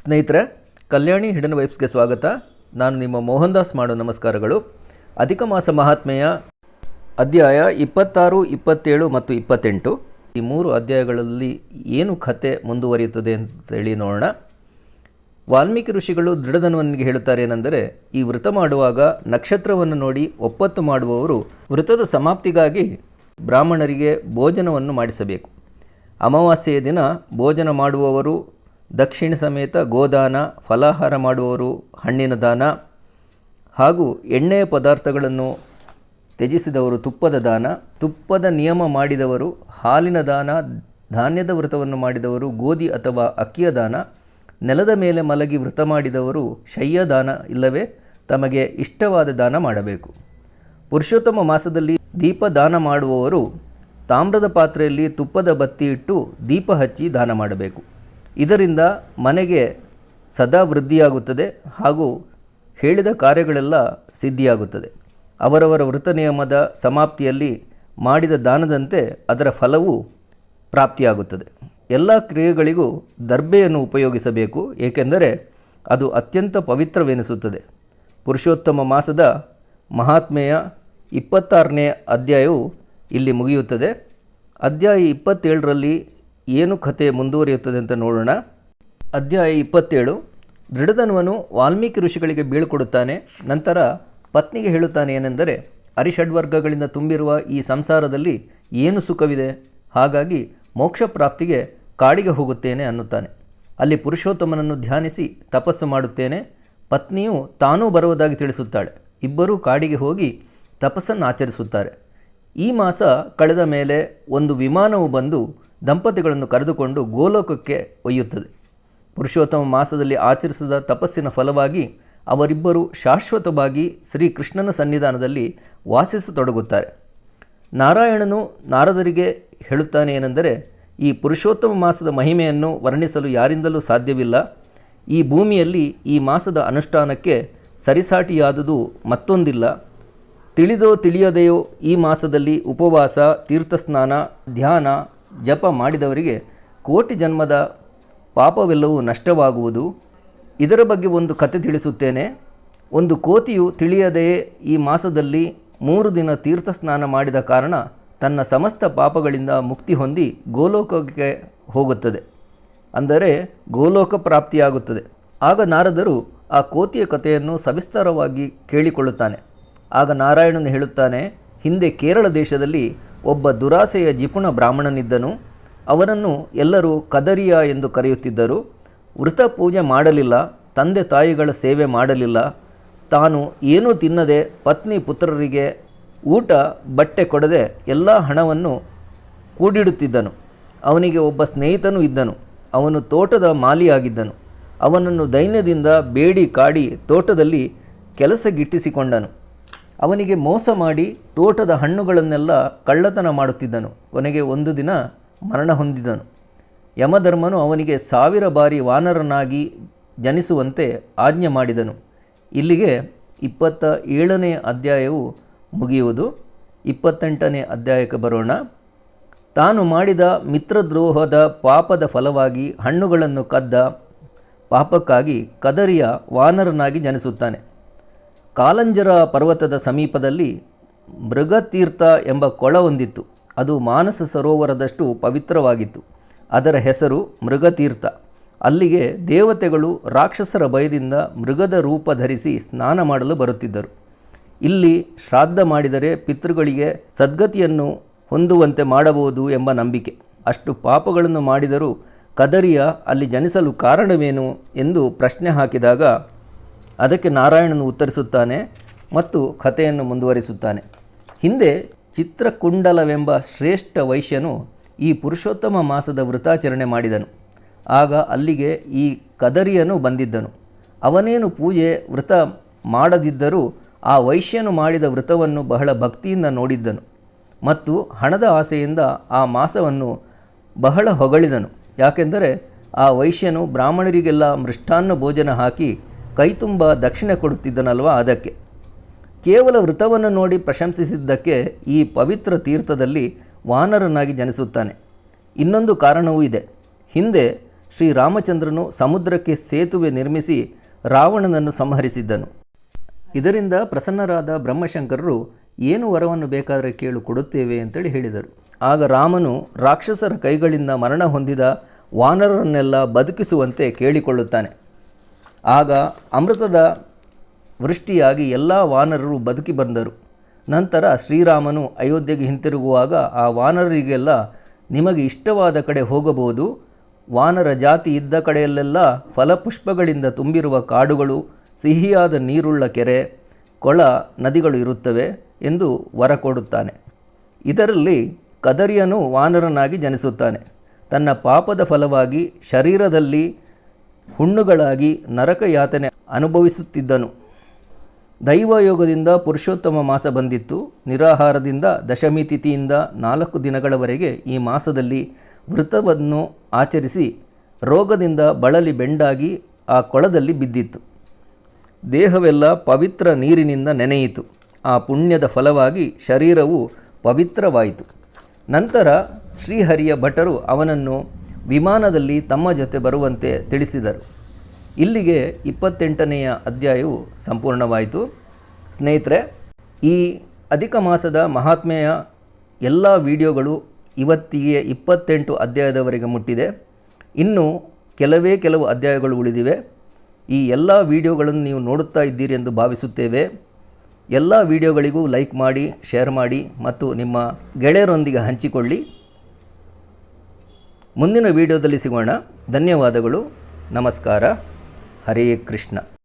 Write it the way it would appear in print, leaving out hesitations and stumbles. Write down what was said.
ಸ್ನೇಹಿತರೆ, ಕಲ್ಯಾಣಿ ಹಿಡನ್ ವೈಬ್ಸ್ಗೆ ಸ್ವಾಗತ. ನಾನು ನಿಮ್ಮ ಮೋಹನ್ ದಾಸ್ ಮಾಡೋ ನಮಸ್ಕಾರಗಳು. ಅಧಿಕ ಮಾಸ ಮಹಾತ್ಮೆಯ ಅಧ್ಯಾಯ 26, 27 ಮತ್ತು 28 ಈ 3 ಅಧ್ಯಾಯಗಳಲ್ಲಿ ಏನು ಕಥೆ ಮುಂದುವರಿಯುತ್ತದೆ ಅಂತೇಳಿ ನೋಡೋಣ. ವಾಲ್ಮೀಕಿ ಋಷಿಗಳು ದೃಢಧನ್ವನಿಗೆ ಹೇಳುತ್ತಾರೆ ಏನೆಂದರೆ, ಈ ವ್ರತ ಮಾಡುವಾಗ ನಕ್ಷತ್ರವನ್ನು ನೋಡಿ ಒಪ್ಪತ್ತು ಮಾಡುವವರು ವ್ರತದ ಸಮಾಪ್ತಿಗಾಗಿ ಬ್ರಾಹ್ಮಣರಿಗೆ ಭೋಜನವನ್ನು ಮಾಡಿಸಬೇಕು. ಅಮಾವಾಸ್ಯೆಯ ದಿನ ಭೋಜನ ಮಾಡುವವರು ದಕ್ಷಿಣ ಸಮೇತ ಗೋದಾನ, ಫಲಾಹಾರ ಮಾಡುವವರು ಹಣ್ಣಿನ ದಾನ, ಹಾಗೂ ಎಣ್ಣೆಯ ಪದಾರ್ಥಗಳನ್ನು ತ್ಯಜಿಸಿದವರು ತುಪ್ಪದ ದಾನ, ತುಪ್ಪದ ನಿಯಮ ಮಾಡಿದವರು ಹಾಲಿನ ದಾನ, ಧಾನ್ಯದ ವ್ರತವನ್ನು ಮಾಡಿದವರು ಗೋಧಿ ಅಥವಾ ಅಕ್ಕಿಯ ದಾನ, ನೆಲದ ಮೇಲೆ ಮಲಗಿ ವ್ರತ ಮಾಡಿದವರು ಶಯ್ಯ ದಾನ ಇಲ್ಲವೇ ತಮಗೆ ಇಷ್ಟವಾದ ದಾನ ಮಾಡಬೇಕು. ಪುರುಷೋತ್ತಮ ಮಾಸದಲ್ಲಿ ದೀಪ ದಾನ ಮಾಡುವವರು ತಾಮ್ರದ ಪಾತ್ರೆಯಲ್ಲಿ ತುಪ್ಪದ ಬತ್ತಿ ಇಟ್ಟು ದೀಪ ಹಚ್ಚಿ ದಾನ ಮಾಡಬೇಕು. ಇದರಿಂದ ಮನೆಗೆ ಸದಾ ವೃದ್ಧಿಯಾಗುತ್ತದೆ ಹಾಗೂ ಹೇಳಿದ ಕಾರ್ಯಗಳೆಲ್ಲ ಸಿದ್ಧಿಯಾಗುತ್ತದೆ. ಅವರವರ ವೃತ ನಿಯಮದ ಸಮಾಪ್ತಿಯಲ್ಲಿ ಮಾಡಿದ ದಾನದಂತೆ ಅದರ ಫಲವು ಪ್ರಾಪ್ತಿಯಾಗುತ್ತದೆ. ಎಲ್ಲ ಕ್ರಿಯೆಗಳಿಗೂ ದರ್ಬೆಯನ್ನು ಉಪಯೋಗಿಸಬೇಕು, ಏಕೆಂದರೆ ಅದು ಅತ್ಯಂತ ಪವಿತ್ರವೆನಿಸುತ್ತದೆ. ಪುರುಷೋತ್ತಮ ಮಾಸದ ಮಹಾತ್ಮೆಯ 26ನೇ ಅಧ್ಯಾಯವು ಇಲ್ಲಿ ಮುಗಿಯುತ್ತದೆ. ಅಧ್ಯಾಯ 27ರಲ್ಲಿ ಏನು ಕಥೆ ಮುಂದುವರಿಯುತ್ತದೆ ಅಂತ ನೋಡೋಣ. ಅಧ್ಯಾಯ 27. ದೃಢಧನ್ವನು ವಾಲ್ಮೀಕಿ ಋಷಿಗಳಿಗೆ ಬೀಳ್ಕೊಡುತ್ತಾನೆ. ನಂತರ ಪತ್ನಿಗೆ ಹೇಳುತ್ತಾನೆ ಏನೆಂದರೆ, ಅರಿಷಡ್ವರ್ಗಗಳಿಂದ ತುಂಬಿರುವ ಈ ಸಂಸಾರದಲ್ಲಿ ಏನು ಸುಖವಿದೆ, ಹಾಗಾಗಿ ಮೋಕ್ಷ ಪ್ರಾಪ್ತಿಗೆ ಕಾಡಿಗೆ ಹೋಗುತ್ತೇನೆ ಅನ್ನುತ್ತಾನೆ. ಅಲ್ಲಿ ಪುರುಷೋತ್ತಮನನ್ನು ಧ್ಯಾನಿಸಿ ತಪಸ್ಸು ಮಾಡುತ್ತೇನೆ. ಪತ್ನಿಯು ತಾನೂ ಬರುವುದಾಗಿ ತಿಳಿಸುತ್ತಾಳೆ. ಇಬ್ಬರೂ ಕಾಡಿಗೆ ಹೋಗಿ ತಪಸ್ಸನ್ನು ಆಚರಿಸುತ್ತಾರೆ. ಈ ಮಾಸ ಕಳೆದ ಮೇಲೆ ಒಂದು ವಿಮಾನವು ಬಂದು ದಂಪತಿಗಳನ್ನು ಕರೆದುಕೊಂಡು ಗೋಲೋಕಕ್ಕೆ ಒಯ್ಯುತ್ತದೆ. ಪುರುಷೋತ್ತಮ ಮಾಸದಲ್ಲಿ ಆಚರಿಸಿದ ತಪಸ್ಸಿನ ಫಲವಾಗಿ ಅವರಿಬ್ಬರು ಶಾಶ್ವತವಾಗಿ ಶ್ರೀಕೃಷ್ಣನ ಸನ್ನಿಧಾನದಲ್ಲಿ ವಾಸಿಸತೊಡಗುತ್ತಾರೆ. ನಾರಾಯಣನು ನಾರದರಿಗೆ ಹೇಳುತ್ತಾನೆ ಏನೆಂದರೆ, ಈ ಪುರುಷೋತ್ತಮ ಮಾಸದ ಮಹಿಮೆಯನ್ನು ವರ್ಣಿಸಲು ಯಾರಿಂದಲೂ ಸಾಧ್ಯವಿಲ್ಲ. ಈ ಭೂಮಿಯಲ್ಲಿ ಈ ಮಾಸದ ಅನುಷ್ಠಾನಕ್ಕೆ ಸರಿಸಾಟಿಯಾದುದು ಮತ್ತೊಂದಿಲ್ಲ. ತಿಳಿದೋ ತಿಳಿಯದೆಯೋ ಈ ಮಾಸದಲ್ಲಿ ಉಪವಾಸ, ತೀರ್ಥಸ್ನಾನ, ಧ್ಯಾನ, ಜಪ ಮಾಡಿದವರಿಗೆ ಕೋಟಿ ಜನ್ಮದ ಪಾಪವೆಲ್ಲವೂ ನಷ್ಟವಾಗುವುದು. ಇದರ ಬಗ್ಗೆ ಒಂದು ಕಥೆ ತಿಳಿಸುತ್ತೇನೆ. ಒಂದು ಕೋತಿಯು ತಿಳಿಯದೆಯೇ ಈ ಮಾಸದಲ್ಲಿ 3 ದಿನ ತೀರ್ಥಸ್ನಾನ ಮಾಡಿದ ಕಾರಣ ತನ್ನ ಸಮಸ್ತ ಪಾಪಗಳಿಂದ ಮುಕ್ತಿ ಹೊಂದಿ ಗೋಲೋಕಕ್ಕೆ ಹೋಗುತ್ತದೆ, ಅಂದರೆ ಗೋಲೋಕ ಪ್ರಾಪ್ತಿಯಾಗುತ್ತದೆ. ಆಗ ನಾರದರು ಆ ಕೋತಿಯ ಕಥೆಯನ್ನು ಸವಿಸ್ತಾರವಾಗಿ ಕೇಳಿಕೊಳ್ಳುತ್ತಾನೆ. ಆಗ ನಾರಾಯಣನು ಹೇಳುತ್ತಾನೆ, ಹಿಂದೆ ಕೇರಳ ದೇಶದಲ್ಲಿ ಒಬ್ಬ ದುರಾಸೆಯ ಜಿಪುಣ ಬ್ರಾಹ್ಮಣನಿದ್ದನು. ಅವನನ್ನು ಎಲ್ಲರೂ ಕದರಿಯ ಎಂದು ಕರೆಯುತ್ತಿದ್ದರು. ವೃತ ಪೂಜೆ ಮಾಡಲಿಲ್ಲ, ತಂದೆ ತಾಯಿಗಳ ಸೇವೆ ಮಾಡಲಿಲ್ಲ, ತಾನು ಏನೂ ತಿನ್ನದೆ ಪತ್ನಿ ಪುತ್ರರಿಗೆ ಊಟ ಬಟ್ಟೆ ಕೊಡದೆ ಎಲ್ಲ ಹಣವನ್ನು ಕೂಡಿಡುತ್ತಿದ್ದನು. ಅವನಿಗೆ ಒಬ್ಬ ಸ್ನೇಹಿತನೂ ಇದ್ದನು. ಅವನು ತೋಟದ ಮಾಲಿಯಾಗಿದ್ದನು. ಅವನನ್ನು ದೈನ್ಯದಿಂದ ಬೇಡಿ ಕಾಡಿ ತೋಟದಲ್ಲಿ ಕೆಲಸಗಿಟ್ಟಿಸಿಕೊಂಡನು. ಅವನಿಗೆ ಮೋಸ ಮಾಡಿ ತೋಟದ ಹಣ್ಣುಗಳನ್ನೆಲ್ಲ ಕಳ್ಳತನ ಮಾಡುತ್ತಿದ್ದನು. ಕೊನೆಗೆ ಒಂದು ದಿನ ಮರಣ ಹೊಂದಿದನು. ಯಮಧರ್ಮನು ಅವನಿಗೆ 1000 ಬಾರಿ ವಾನರನಾಗಿ ಜನಿಸುವಂತೆ ಆಜ್ಞೆ ಮಾಡಿದನು. ಇಲ್ಲಿಗೆ 27ನೇ ಅಧ್ಯಾಯವು ಮುಗಿಯುವುದು. 28ನೇ ಅಧ್ಯಾಯಕ್ಕೆ ಬರೋಣ. ತಾನು ಮಾಡಿದ ಮಿತ್ರದ್ರೋಹದ ಪಾಪದ ಫಲವಾಗಿ ಹಣ್ಣುಗಳನ್ನು ಕದ್ದ ಪಾಪಕ್ಕಾಗಿ ಕದರಿಯ ವಾನರನಾಗಿ ಜನಿಸುತ್ತಾನೆ. ಕಾಲಂಜರ ಪರ್ವತದ ಸಮೀಪದಲ್ಲಿ ಮೃಗತೀರ್ಥ ಎಂಬ ಕೊಳವೊಂದಿತ್ತು. ಅದು ಮಾನಸ ಸರೋವರದಷ್ಟು ಪವಿತ್ರವಾಗಿತ್ತು. ಅದರ ಹೆಸರು ಮೃಗತೀರ್ಥ. ಅಲ್ಲಿಗೆ ದೇವತೆಗಳು ರಾಕ್ಷಸರ ಭಯದಿಂದ ಮೃಗದ ರೂಪ ಧರಿಸಿ ಸ್ನಾನ ಮಾಡಲು ಬರುತ್ತಿದ್ದರು. ಇಲ್ಲಿ ಶ್ರಾದ್ದ ಮಾಡಿದರೆ ಪಿತೃಗಳಿಗೆ ಸದ್ಗತಿಯನ್ನು ಹೊಂದುವಂತೆ ಮಾಡಬಹುದು ಎಂಬ ನಂಬಿಕೆ. ಅಷ್ಟು ಪಾಪಗಳನ್ನು ಮಾಡಿದರೂ ಕದರಿಯ ಅಲ್ಲಿ ಜನಿಸಲು ಕಾರಣವೇನು ಎಂದು ಪ್ರಶ್ನೆ ಹಾಕಿದಾಗ ಅದಕ್ಕೆ ನಾರಾಯಣನು ಉತ್ತರಿಸುತ್ತಾನೆ ಮತ್ತು ಕಥೆಯನ್ನು ಮುಂದುವರಿಸುತ್ತಾನೆ. ಹಿಂದೆ ಚಿತ್ರಕುಂಡಲವೆಂಬ ಶ್ರೇಷ್ಠ ವೈಶ್ಯನು ಈ ಪುರುಷೋತ್ತಮ ಮಾಸದ ವೃತಾಚರಣೆ ಮಾಡಿದನು. ಆಗ ಅಲ್ಲಿಗೆ ಈ ಕದರಿಯನು ಬಂದಿದ್ದನು. ಅವನೇನು ಪೂಜೆ ವೃತ ಮಾಡದಿದ್ದರೂ ಆ ವೈಶ್ಯನು ಮಾಡಿದ ವೃತವನ್ನು ಬಹಳ ಭಕ್ತಿಯಿಂದ ನೋಡಿದ್ದನು ಮತ್ತು ಹಣದ ಆಸೆಯಿಂದ ಆ ಮಾಸವನ್ನು ಬಹಳ ಹೊಗಳಿದನು. ಯಾಕೆಂದರೆ ಆ ವೈಶ್ಯನು ಬ್ರಾಹ್ಮಣರಿಗೆಲ್ಲ ಮೃಷ್ಟಾನ್ನ ಭೋಜನ ಹಾಕಿ ಕೈತುಂಬ ದಕ್ಷಿಣೆ ಕೊಡುತ್ತಿದ್ದನಲ್ವ, ಅದಕ್ಕೆ. ಕೇವಲ ವೃತವನ್ನು ನೋಡಿ ಪ್ರಶಂಸಿಸಿದ್ದಕ್ಕೆ ಈ ಪವಿತ್ರ ತೀರ್ಥದಲ್ಲಿ ವಾನರನಾಗಿ ಜನಿಸುತ್ತಾನೆ. ಇನ್ನೊಂದು ಕಾರಣವೂ ಇದೆ. ಹಿಂದೆ ಶ್ರೀರಾಮಚಂದ್ರನು ಸಮುದ್ರಕ್ಕೆ ಸೇತುವೆ ನಿರ್ಮಿಸಿ ರಾವಣನನ್ನು ಸಂಹರಿಸಿದ್ದನು. ಇದರಿಂದ ಪ್ರಸನ್ನರಾದ ಬ್ರಹ್ಮಶಂಕರರು ಏನು ವರವನ್ನು ಬೇಕಾದರೆ ಕೇಳು ಕೊಡುತ್ತೇವೆ ಅಂತೇಳಿ ಹೇಳಿದರು. ಆಗ ರಾಮನು ರಾಕ್ಷಸರ ಕೈಗಳಿಂದ ಮರಣ ಹೊಂದಿದ ವಾನರರನ್ನೆಲ್ಲ ಬದುಕಿಸುವಂತೆ ಕೇಳಿಕೊಳ್ಳುತ್ತಾನೆ. ಆಗ ಅಮೃತದ ವೃಷ್ಟಿಯಾಗಿ ಎಲ್ಲ ವಾನರರು ಬದುಕಿ ಬಂದರು. ನಂತರ ಶ್ರೀರಾಮನು ಅಯೋಧ್ಯೆಗೆ ಹಿಂತಿರುಗುವಾಗ ಆ ವಾನರರಿಗೆಲ್ಲ, ನಿಮಗೆ ಇಷ್ಟವಾದ ಕಡೆ ಹೋಗಬಹುದು, ವಾನರ ಜಾತಿ ಇದ್ದ ಕಡೆಯಲ್ಲೆಲ್ಲ ಫಲಪುಷ್ಪಗಳಿಂದ ತುಂಬಿರುವ ಕಾಡುಗಳು, ಸಿಹಿಯಾದ ನೀರುಳ್ಳ ಕೆರೆ, ಕೊಳ, ನದಿಗಳು ಇರುತ್ತವೆ ಎಂದು ವರ ಕೊಡುತ್ತಾನೆ. ಇದರಲ್ಲಿ ಕದರಿಯನು ವಾನರನಾಗಿ ಜನಿಸುತ್ತಾನೆ. ತನ್ನ ಪಾಪದ ಫಲವಾಗಿ ಶರೀರದಲ್ಲಿ ಹುಣ್ಣುಗಳಾಗಿ ನರಕ ಯಾತನೆ ಅನುಭವಿಸುತ್ತಿದ್ದನು. ದೈವಯೋಗದಿಂದ ಪುರುಷೋತ್ತಮ ಮಾಸ ಬಂದಿತ್ತು. ನಿರಾಹಾರದಿಂದ ದಶಮಿ ತಿಥಿಯಿಂದ 4 ದಿನಗಳವರೆಗೆ ಈ ಮಾಸದಲ್ಲಿ ವೃತವನ್ನು ಆಚರಿಸಿ ರೋಗದಿಂದ ಬಳಲಿ ಬೆಂಡಾಗಿ ಆ ಕೊಳದಲ್ಲಿ ಬಿದ್ದಿತ್ತು. ದೇಹವೆಲ್ಲ ಪವಿತ್ರ ನೀರಿನಿಂದ ನೆನೆಯಿತು. ಆ ಪುಣ್ಯದ ಫಲವಾಗಿ ಶರೀರವು ಪವಿತ್ರವಾಯಿತು. ನಂತರ ಶ್ರೀಹರಿಯ ಭಟರು ಅವನನ್ನು ವಿಮಾನದಲ್ಲಿ ತಮ್ಮ ಜೊತೆ ಬರುವಂತೆ ತಿಳಿಸಿದರು. ಇಲ್ಲಿಗೆ 28ನೆಯ ಅಧ್ಯಾಯವು ಸಂಪೂರ್ಣವಾಯಿತು. ಸ್ನೇಹಿತರೆ, ಈ ಅಧಿಕ ಮಾಸದ ಮಹಾತ್ಮೆಯ ಎಲ್ಲ ವಿಡಿಯೋಗಳು ಇವತ್ತಿಗೆ 28 ಅಧ್ಯಾಯದವರೆಗೆ ಮುಟ್ಟಿದೆ. ಇನ್ನು ಕೆಲವು ಅಧ್ಯಾಯಗಳು ಉಳಿದಿವೆ. ಈ ಎಲ್ಲ ವಿಡಿಯೋಗಳನ್ನು ನೀವು ನೋಡುತ್ತಾ ಇದ್ದೀರಿ ಎಂದು ಭಾವಿಸುತ್ತೇವೆ. ಎಲ್ಲ ವಿಡಿಯೋಗಳಿಗೂ ಲೈಕ್ ಮಾಡಿ, ಶೇರ್ ಮಾಡಿ ಮತ್ತು ನಿಮ್ಮ ಗೆಳೆಯರೊಂದಿಗೆ ಹಂಚಿಕೊಳ್ಳಿ. ಮುಂದಿನ ವಿಡಿಯೋದಲ್ಲಿ ಸಿಗೋಣ. ಧನ್ಯವಾದಗಳು. ನಮಸ್ಕಾರ. ಹರೇ ಕೃಷ್ಣ.